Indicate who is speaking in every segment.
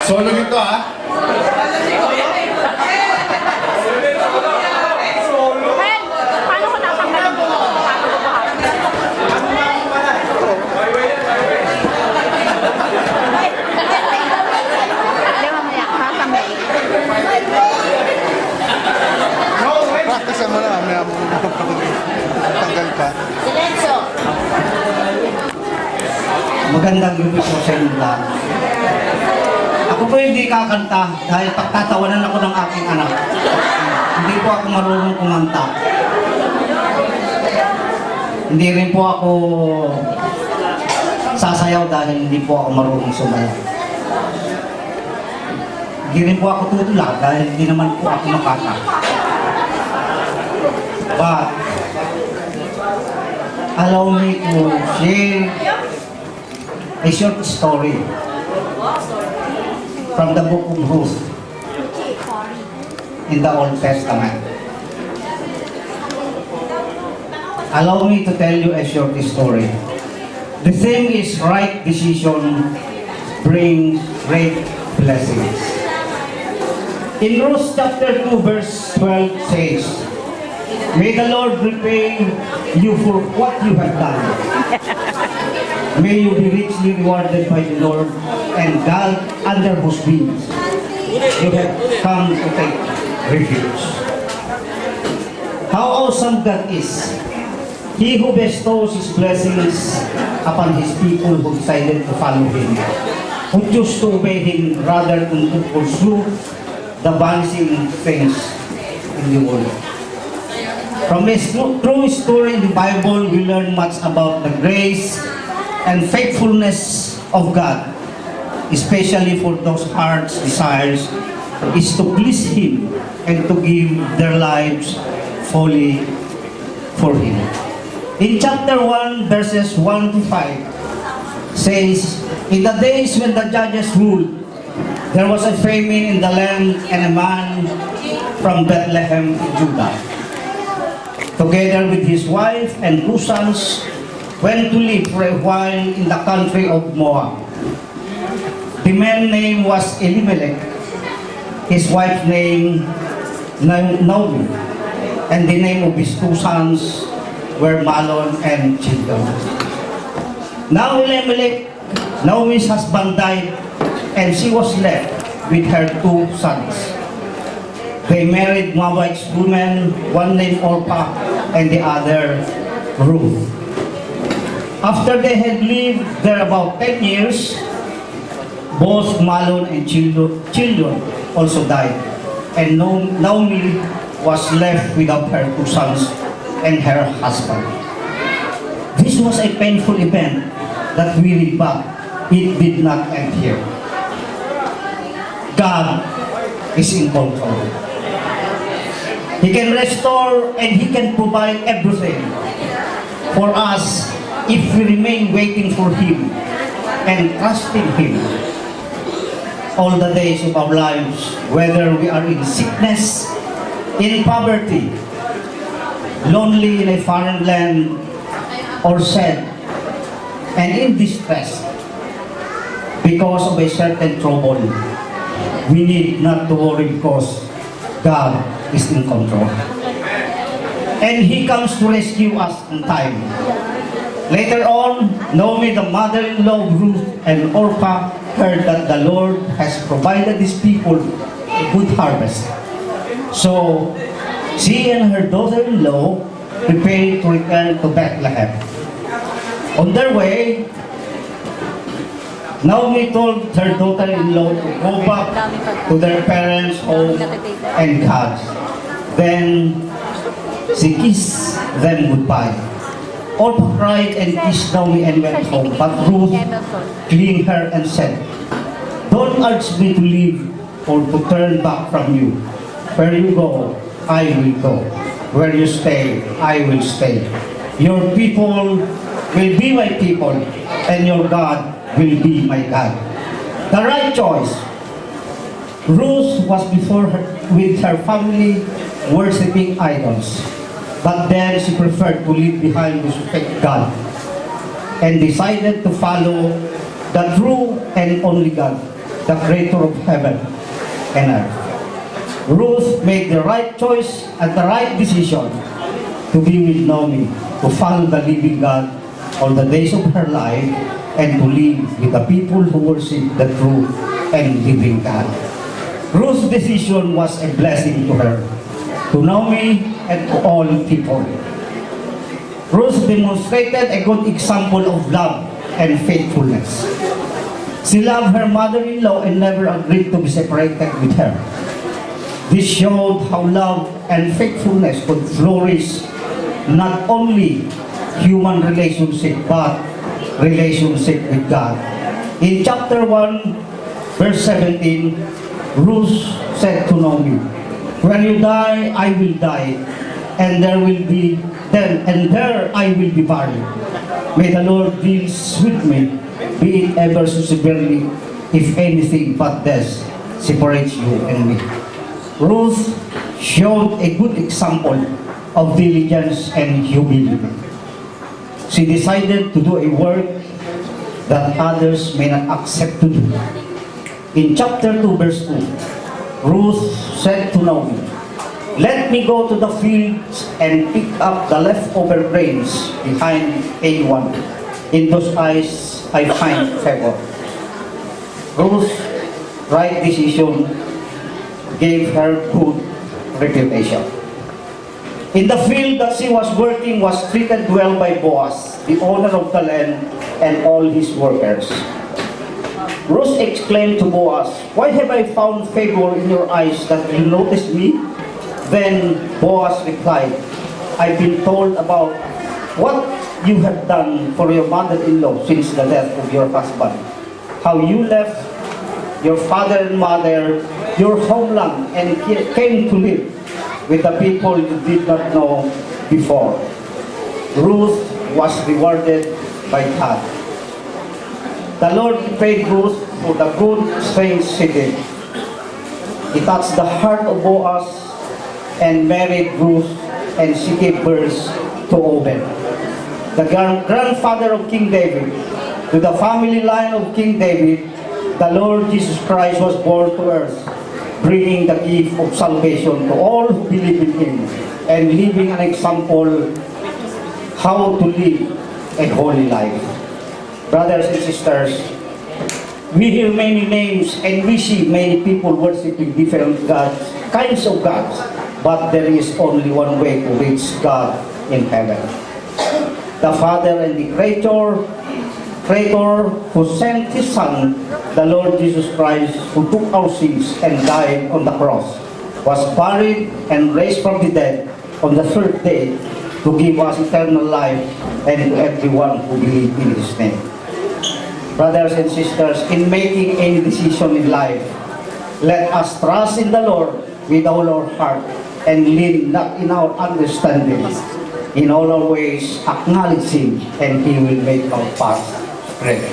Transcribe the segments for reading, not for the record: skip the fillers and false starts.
Speaker 1: Solo nito ha.
Speaker 2: Ben, paano ko natanggalin ko? Hindi mamaya, tatanggalin.
Speaker 3: Practice mo na, mamaya mo tanggal pa.
Speaker 2: Silencio.
Speaker 4: Magandang gabi po sa inyo lahat. Ako po hindi kakanta dahil pagtatawanan ako ng aking anak. Hindi po ako marunong kumanta. Hindi rin po ako sasayaw dahil hindi po ako marunong sumayaw. Hindi rin po ako tutula dahil hindi naman po ako makata. But, allow me to share a short story from the book of Ruth in the Old Testament. Allow me to tell you a short story. The thing is, right decision brings great blessings. In Ruth chapter 2 verse 12 says, "May the Lord repay you for what you have done. May you be richly rewarded by the Lord and God under whose wings you have come to take refuge." How awesome that is! He who bestows His blessings upon His people who decided to follow Him, who choose to obey Him rather than to pursue the vanishing things in the world. From this true story in the Bible, we learn much about the grace and faithfulness of God, especially for those hearts' desires is to please Him and to give their lives fully for Him. In chapter 1, verses 1 to 5, says, "In the days when the judges ruled, there was a famine in the land, and a man from Bethlehem, Judah, together with his wife and 2 sons, went to live for a while in the country of Moab. The man's name was Elimelech, his wife's name Naomi, and the name of his 2 sons were Mahlon and Chilion. Now Elimelech, Naomi's husband, died, and she was left with her 2 sons. They married Moabite women, one named Orpah and the other Ruth. After they had lived there about 10 years, both Mahlon and Chilion also died, and Naomi was left without her 2 sons and her husband. This was a painful event that we read back. It did not end here. God is in control. He can restore and He can provide everything for us if we remain waiting for Him and trusting Him all the days of our lives, whether we are in sickness, in poverty, lonely in a foreign land, or sad and in distress because of a certain trouble. We need not to worry because God is in control. And He comes to rescue us in time. Later on, Naomi, the mother-in-law of Ruth and Orpah, heard that the Lord has provided His people a good harvest. So, she and her daughter-in-law prepared to return to Bethlehem. On their way, Naomi told her daughter-in-law to go back to their parents' home and God. Then she kissed them goodbye. Orpah cried and kissed Naomi and went home. But Ruth clinged her and said, "Don't urge me to leave or to turn back from you. Where you go, I will go. Where you stay, I will stay. Your people will be my people, and your God will be my God." The right choice. Ruth was before her, with her family, worshipping idols. But then she preferred to leave behind this fake God and decided to follow the true and only God the creator of heaven and earth. Ruth made the right choice and the right decision to be with Naomi, to follow the living God all the days of her life, and to live with the people who worship the true and living God. Ruth's decision was a blessing to her, to Naomi, and to all people. Ruth demonstrated a good example of love and faithfulness. She loved her mother-in-law and never agreed to be separated with her. This showed how love and faithfulness could flourish not only human relationship but relationship with God. In chapter 1, verse 17, Ruth said to Naomi, "When you die, I will die, and there I will be buried. May the Lord deals with me, be it ever so severely, if anything but death separates you and me." Ruth showed a good example of diligence and humility. She decided to do a work that others may not accept to do. In chapter 2, verse 2, Ruth said to Naomi, "Let me go to the fields and pick up the leftover grains behind anyone. In those eyes I find favor." Ruth's right decision gave her good reputation. In the field that she was working was treated well by Boaz, the owner of the land, and all his workers. Ruth exclaimed to Boaz, "Why have I found favor in your eyes that you notice me?" Then Boaz replied, "I've been told about what you have done for your mother-in-law since the death of your husband. How you left your father and mother, your homeland, and came to live with the people you did not know before." Ruth was rewarded by God. The Lord paid Ruth for the good things she did. He touched the heart of Boaz and married Ruth, and she gave birth to Obed, the grandfather of King David. To the family line of King David, the Lord Jesus Christ was born to earth, bringing the gift of salvation to all who believe in Him, and leaving an example how to live a holy life. Brothers and sisters, we hear many names and we see many people worshiping different gods, kinds of gods, but there is only one way to reach God in heaven. The Father and the Creator who sent His Son, the Lord Jesus Christ, who took our sins and died on the cross, was buried and raised from the dead on the third day to give us eternal life and to everyone who believes in His name. Brothers and sisters, in making any decision in life, let us trust in the Lord with all our heart and lean not in our understanding. In all our ways, acknowledge Him, and He will make our path straight.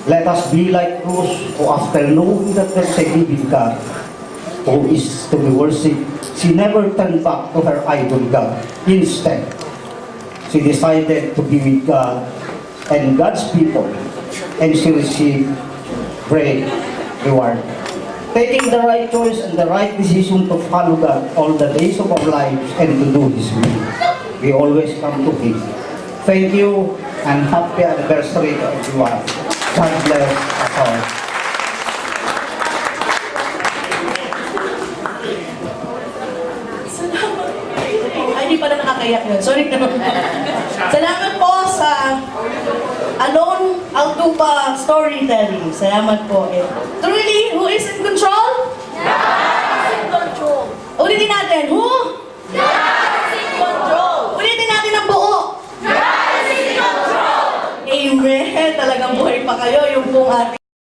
Speaker 4: Let us be like Ruth, who after knowing that there is a living God who is to be worshipped, she never turned back to her idol God. Instead, she decided to be with God and God's people, and she received great reward. Taking the right choice and the right decision to follow God all the days of our lives and to do His will, we always come to Him. Thank you, and happy anniversary to everyone. God bless us all.
Speaker 1: Ay, hindi pala nakakayak yun. Sorry na. Salamat po sa Thouba storytelling. Salamat po. Truly, who is in control?
Speaker 2: God is in control.
Speaker 1: Ulitin natin. Who?
Speaker 2: God is in control.
Speaker 1: Ulitin natin ang buo.
Speaker 2: God is in control.
Speaker 1: Amen. Talagang buhay pa kayo. Yung pong ating